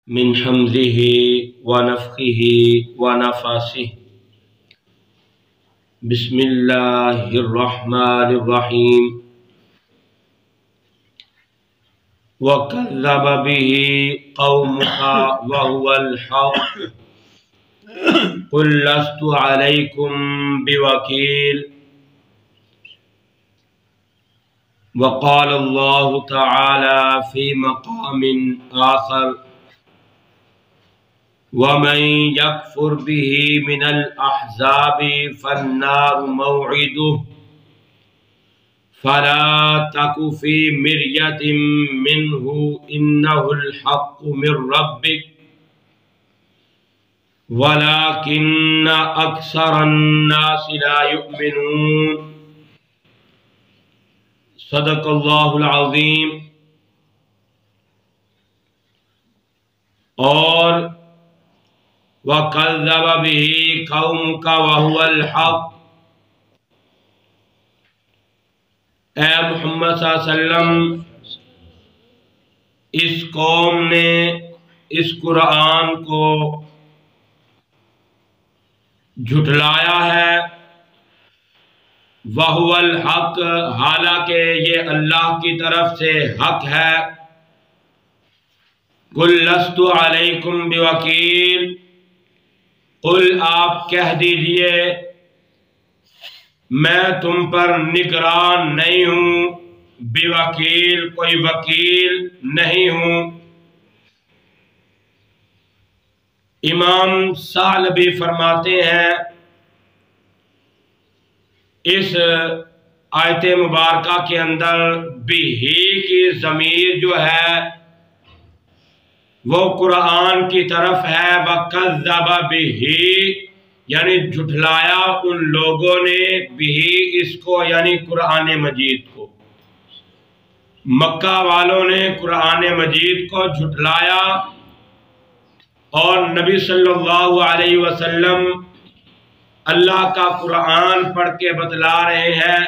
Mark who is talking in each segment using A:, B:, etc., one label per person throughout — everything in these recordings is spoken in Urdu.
A: من حمزه ونفخه ونفاسه بسم الله الرحمن الرحيم وكذب به قومك وهو الحق قل لست عليكم بوكيل وقال الله تعالى في مقام آخر ومن يكفر به من الأحزاب فالنار موعده فلا تك في مرية منه إنه الحق من ربك ولكن أكثر الناس لا يؤمنون صدق اللہ العظیم۔ اور وَكَذَّبَ بِهِ قَوْمُكَ وَهُوَ الْحَقُّ، اے محمد صلی اللہ علیہ وسلم، اس قوم نے اس قرآن کو جھٹلایا ہے، وَهُوَ الْحَقُّ، حالانکہ یہ اللہ کی طرف سے حق ہے۔ قُلْ لَسْتُ عَلَيْكُمْ بِوَكِيلٍ، قل آپ کہہ دیجئے میں تم پر نگران نہیں ہوں، بوکیل کوئی وکیل نہیں ہوں۔ امام ثعلبی فرماتے ہیں اس آیت مبارکہ کے اندر بھی کی ضمیر جو ہے وہ قرآن کی طرف ہے، وَكَذَّبَ بِهِ، یعنی جھٹلایا ان لوگوں نے بھی اس کو، یعنی قرآن مجید کو، مکہ والوں نے قرآن مجید کو جھٹلایا، اور نبی صلی اللہ علیہ وسلم اللہ کا قرآن پڑھ کے بتلا رہے ہیں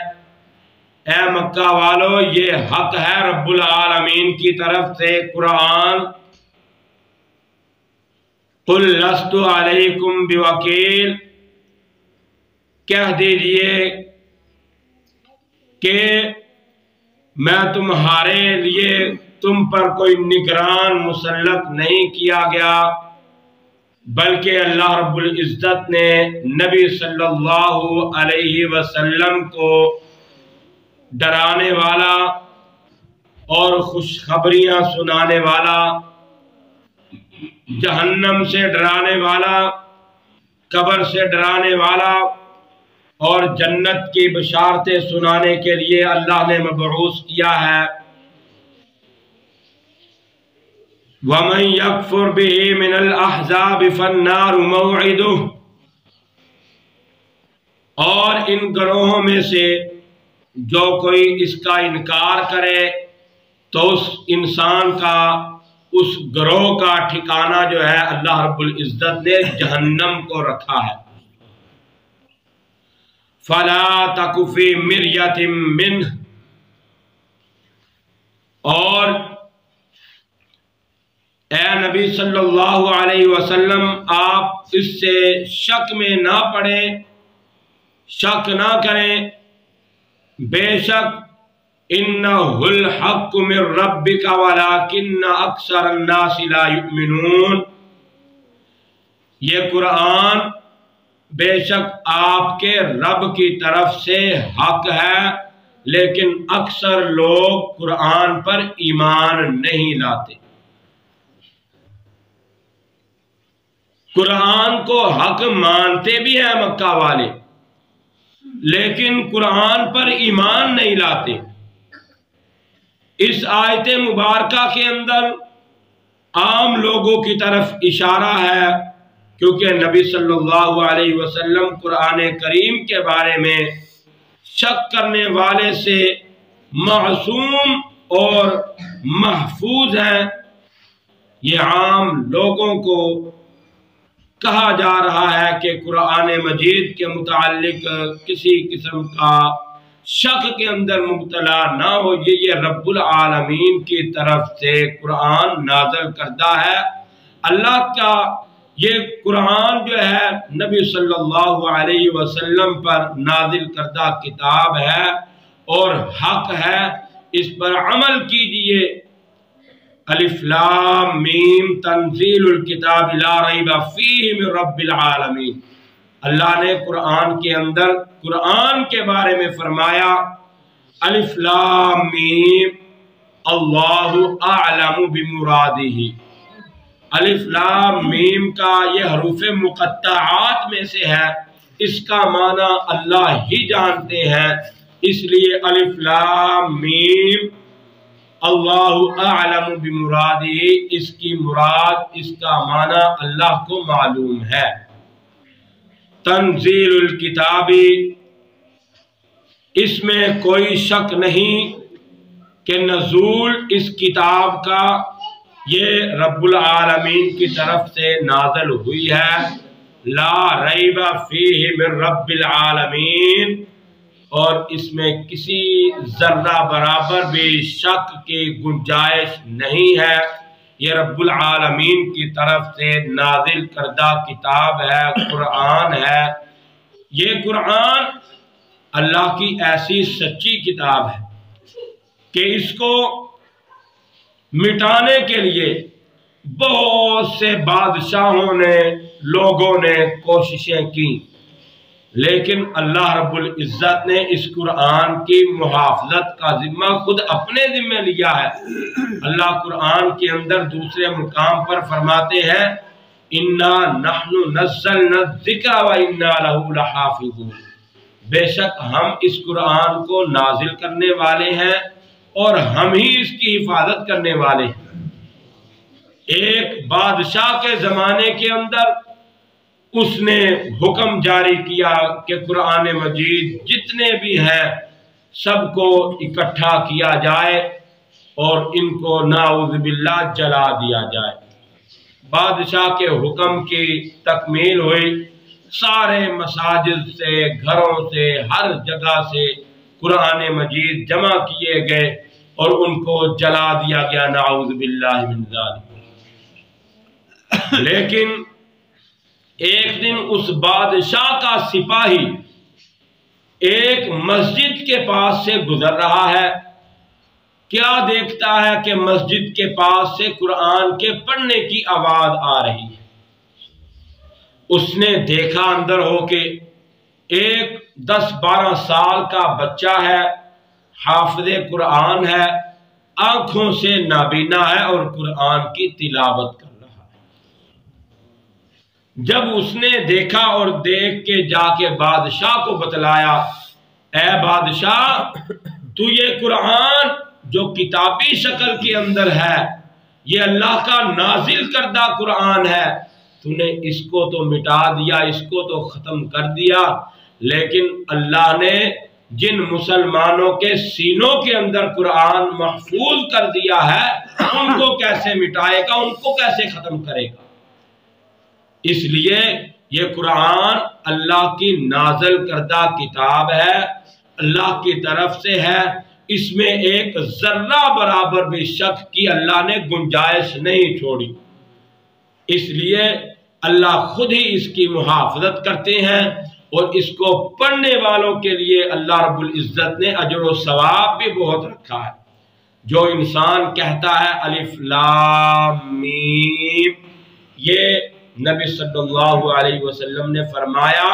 A: اے مکہ والو یہ حق ہے رب العالمین کی طرف سے قرآن۔ قُلْ لَسْتُ عَلَيْكُمْ بِوَكِيلٍ، کہہ دیجئے کہ میں تمہارے لیے تم پر کوئی نگران مسلط نہیں کیا گیا، بلکہ اللہ رب العزت نے نبی صلی اللہ علیہ وسلم کو ڈرانے والا اور خوشخبریاں سنانے والا، جہنم سے ڈرانے والا، قبر سے ڈرانے والا اور جنت کی بشارتیں سنانے کے لیے اللہ نے مبعوث کیا ہے۔ وَمَن يَكْفُرْ بِهِ مِنَ الْأَحْزَابِ فَالنَّارُ مَوْعِدُهُ، اور ان گروہوں میں سے جو کوئی اس کا انکار کرے تو اس انسان کا، اس گروہ کا ٹھکانہ جو ہے اللہ رب العزت نے جہنم کو رکھا ہے۔ فَلَا تَكُ فِي مِرْيَةٍ مِّنْهُ، اور اے نبی صلی اللہ علیہ وسلم آپ اس سے شک میں نہ پڑیں، شک نہ کریں، بے شک اِنَّهُ الْحَقُّ مِنْ رَبِّكَ وَلَكِنَّ أَكْثَرَ النَّاسِ لَا يُؤْمِنُونَ، یہ قرآن بے شک آپ کے رب کی طرف سے حق ہے، لیکن اکثر لوگ قرآن پر ایمان نہیں لاتے۔ قرآن کو حق مانتے بھی ہیں مکہ والے، لیکن قرآن پر ایمان نہیں لاتے۔ اس آیت مبارکہ کے اندر عام لوگوں کی طرف اشارہ ہے، کیونکہ نبی صلی اللہ علیہ وسلم قرآن کریم کے بارے میں شک کرنے والے سے معصوم اور محفوظ ہیں۔ یہ عام لوگوں کو کہا جا رہا ہے کہ قرآن مجید کے متعلق کسی قسم کا شک کے اندر مبتلا نہ ہو، یہ رب العالمین کی طرف سے قرآن نازل کردہ ہے، اللہ کا یہ قرآن جو ہے نبی صلی اللہ علیہ وسلم پر نازل کردہ کتاب ہے اور حق ہے، اس پر عمل کیجئے۔ الف لام میم تنزیل الکتاب لا ریب فیہ من رب العالمین۔ اللہ نے قرآن کے اندر قرآن کے بارے میں فرمایا الف لام میم اللہ اعلم بمرادہ۔ الف لام میم کا یہ حروف مقطعات میں سے ہے، اس کا معنی اللہ ہی جانتے ہیں، اس لیے الف لام میم اللہ اعلم بمرادہ، اس کی مراد، اس کا معنی اللہ کو معلوم ہے۔ تنزیل الکتاب، اس میں کوئی شک نہیں کہ نزول اس کتاب کا یہ رب العالمین کی طرف سے نازل ہوئی ہے۔ لا ریب فیہ من رب العالمین، اور اس میں کسی ذرہ برابر بھی شک کی گنجائش نہیں ہے، یہ رب العالمین کی طرف سے نازل کردہ کتاب ہے، قرآن ہے۔ یہ قرآن اللہ کی ایسی سچی کتاب ہے کہ اس کو مٹانے کے لیے بہت سے بادشاہوں نے، لوگوں نے کوششیں کی، لیکن اللہ رب العزت نے اس قرآن کی محافظت کا ذمہ خود اپنے ذمہ لیا ہے۔ اللہ قرآن کے اندر دوسرے مقام پر فرماتے ہیں اِنَّا نَحْنُ نَزَّلْنَا الذِّكْرَ وَإِنَّا لَهُ لَحَافِظُونَ، بے شک ہم اس قرآن کو نازل کرنے والے ہیں اور ہم ہی اس کی حفاظت کرنے والے ہیں۔ ایک بادشاہ کے زمانے کے اندر اس نے حکم جاری کیا کہ قرآن مجید جتنے بھی ہیں سب کو اکٹھا کیا جائے اور ان کو نعوذ باللہ جلا دیا جائے۔ بادشاہ کے حکم کی تکمیل ہوئی، سارے مساجد سے، گھروں سے، ہر جگہ سے قرآن مجید جمع کیے گئے اور ان کو جلا دیا گیا، نعوذ باللہ من ذالک۔ لیکن ایک دن اس بادشاہ کا سپاہی ایک مسجد کے پاس سے گزر رہا ہے، کیا دیکھتا ہے کہ مسجد کے پاس سے قرآن کے پڑھنے کی آواز آ رہی ہے۔ اس نے دیکھا اندر ہو کے ایک 10-12 سال کا بچہ ہے، حافظ قرآن ہے، آنکھوں سے نابینا ہے اور قرآن کی تلاوت کر رہا ہے۔ جب اس نے دیکھا اور دیکھ کے جا کے بادشاہ کو بتلایا، اے بادشاہ، تو یہ قرآن جو کتابی شکل کے اندر ہے، یہ اللہ کا نازل کردہ قرآن ہے، تو نے اس کو تو مٹا دیا، اس کو تو ختم کر دیا، لیکن اللہ نے جن مسلمانوں کے سینوں کے اندر قرآن محفوظ کر دیا ہے، ان کو کیسے مٹائے گا، ان کو کیسے ختم کرے گا؟ اس لیے یہ قرآن اللہ کی نازل کردہ کتاب ہے، اللہ کی طرف سے ہے، اس میں ایک ذرہ برابر بھی شک کی اللہ نے گنجائش نہیں چھوڑی، اس لیے اللہ خود ہی اس کی محافظت کرتے ہیں، اور اس کو پڑھنے والوں کے لیے اللہ رب العزت نے اجر و ثواب بھی بہت رکھا ہے۔ جو انسان کہتا ہے الف لام میم، یہ نبی صلی اللہ علیہ وسلم نے فرمایا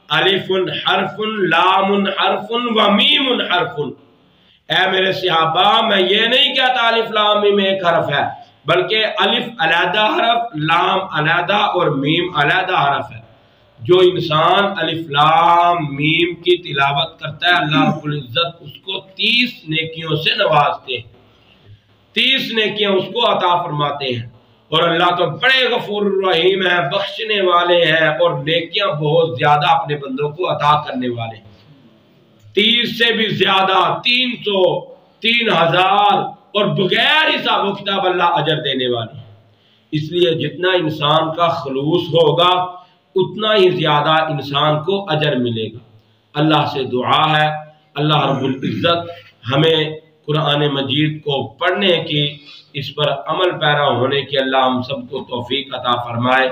A: الف حرف لام حرف و میم حرف۔ اے میرے صحابہ، میں یہ نہیں کہتا الف لام میم ایک حرف ہے، بلکہ الف علیحدہ حرف، لام علیحدہ اور میم علیحدہ حرف ہے۔ جو انسان الف لام میم کی تلاوت کرتا ہے، اللہ رب العزت اس کو 30 نیکیوں سے نوازتے ہیں، 30 نیکیاں اس کو عطا فرماتے ہیں، اور اللہ تو بڑے غفور الرحیم ہیں، بخشنے والے ہیں، اور نیکیاں بہت زیادہ اپنے بندوں کو عطا کرنے والے ہیں۔ 30 سے بھی زیادہ، 300، 3000، اور بغیر حساب و کتاب اللہ اجر دینے والے ہیں۔ اس لیے جتنا انسان کا خلوص ہوگا اتنا ہی زیادہ انسان کو اجر ملے گا۔ اللہ سے دعا ہے اللہ رب العزت ہمیں قرآن مجید کو پڑھنے کی، اس پر عمل پیرا ہونے کی اللہ ہم سب کو توفیق عطا فرمائے،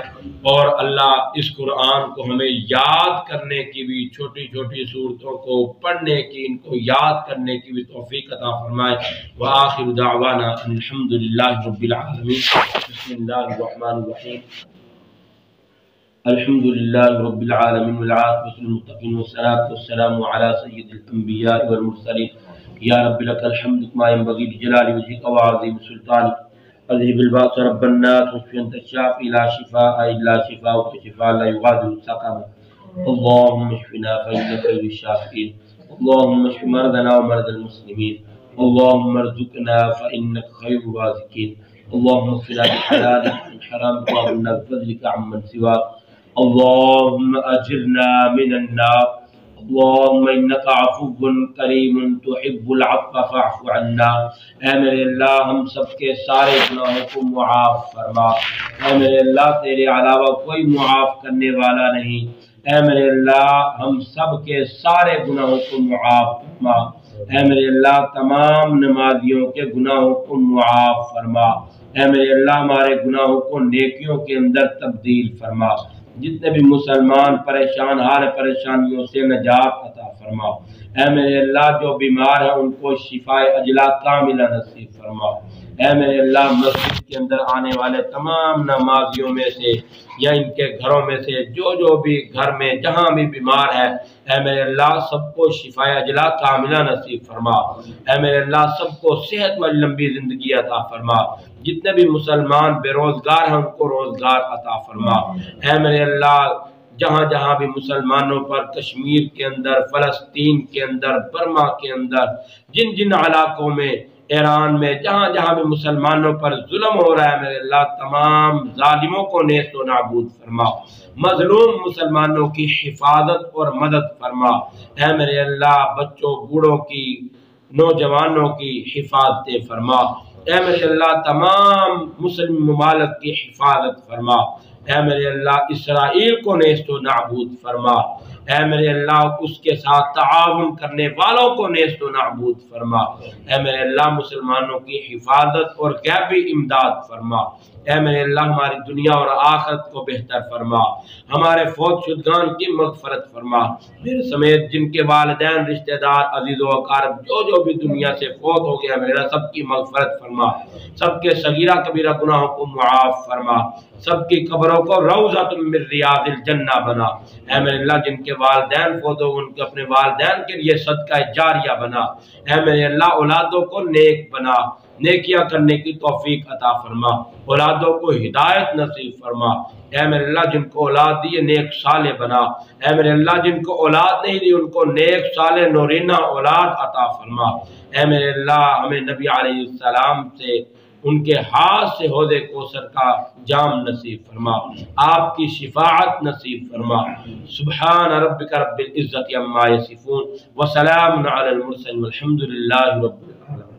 A: اور اللہ اس قرآن کو ہمیں یاد کرنے کی بھی، چھوٹی چھوٹی صورتوں کو پڑھنے کی، ان کو یاد کرنے کی بھی توفیق عطا فرمائے۔ وآخر دعوانا الحمدللہ رب العالمین۔ بسم اللہ الرحمن الرحیم۔ الحمدللہ رب العالمین والعاقبۃ للمتقین والصلاۃ والسلام علی سید الانبیاء والمرسلین۔ یا رب لک الحمد کما ینبغی لجلال وجہک وعظیم سلطانک۔ اذہب الباس رب الناس واشف انت الشافی لا شفاء الا شفاؤک شفاء لا یغادر سقما۔ اللهم اشفنا فانک خیر الشافین، اللهم اشف مرضنا ومرضى المسلمین، اللهم ارزقنا فانک خیر الرازقین، اللهم اكفنا بحلالك عن حرامك واغننا بفضلك عمن سواك، اللهم اجرنا من النار، اللهم انك عفو کریم تحب العفو فاعف عنا۔ اے میرے اللہ ہم سب کے سارے گناہوں کو معاف فرما، اے میرے اللہ تیرے علاوہ کوئی معاف کرنے والا نہیں، اے میرے اللہ ہم سب کے سارے گناہوں کو معاف فرما، اے میرے اللہ تمام نمازیوں کے گناہوں کو معاف فرما، اے میرے اللہ ہمارے گناہوں کو نیکیوں کے اندر تبدیل فرما، جتنے بھی مسلمان پریشان حال پریشانیوں سے نجات عطا فرما، اے میرے اللہ جو بیمار ہیں ان کو شفاء عاجلہ کاملہ نصیب فرما، اے میرے اللہ مسجد کے اندر آنے والے تمام نمازیوں میں سے یا ان کے گھروں میں سے جو بھی گھر میں جہاں بھی بیمار ہے، اے میرے اللہ سب کو شفاء عاجلہ کاملہ نصیب فرما، اے میرے اللہ سب کو صحت و لمبی زندگی عطا فرما، جتنے بھی مسلمان بے روزگار ہیں ان کو روزگار عطا فرما، اے میرے اللہ جہاں جہاں بھی مسلمانوں پر کشمیر کے اندر، فلسطین کے اندر، برما کے اندر، جن جن علاقوں میں، ایران میں، جہاں جہاں بھی مسلمانوں پر ظلم ہو رہا ہے، میرے اللہ تمام ظالموں کو نیست و نابود فرما، مظلوم مسلمانوں کی حفاظت اور مدد فرما، اے میرے اللہ بچوں بوڑھوں کی، نوجوانوں کی حفاظت فرما، اے میرے اللہ تمام مسلم ممالک کی حفاظت فرما، اے میرے اللہ اسرائیل کو نیست و نابود فرما، اے میرے اللہ اس کے ساتھ تعاون کرنے والوں کو نیست و نابود فرما، اے میرے اللہ مسلمانوں کی حفاظت اور غیبی امداد فرما، اے میرے اللہ ہماری دنیا اور آخرت کو بہتر فرما، ہمارے فوت شدگان کی مغفرت فرما، میرے سمیت جن کے والدین، رشتہ دار، عزیز و اقارب جو بھی دنیا سے فوت ہو گیا، میرے اللہ سب کی مغفرت فرما، سب کے صغیرہ کبیرہ گناہوں کو معاف فرما، سب کی قبروں کو روضۃ من ریاض الجنہ بنا، اے میرے اللہ جن کے والدین فوت ہو ان کے اپنے والدین کے لیے صدقہ جاریہ بنا، اے میرے اللہ اولادوں کو نیک بنا، نیکیاں کرنے کی توفیق عطا فرما، اولادوں کو ہدایت نصیب فرما، اے میرے اللہ جن کو اولاد دی نیک صالح بنا، اے میرے اللہ جن کو اولاد نہیں دی ان کو نیک صالح نورینہ اولاد عطا فرما، اے میرے اللہ ہمیں نبی علیہ السلام سے ان کے ہاتھ سے حوض کوثر کا جام نصیب فرما، آپ کی شفاعت نصیب فرما، سبحان ربک رب العزت عما یصفون وسلام علی المرسلین والحمد للہ رب العالمین۔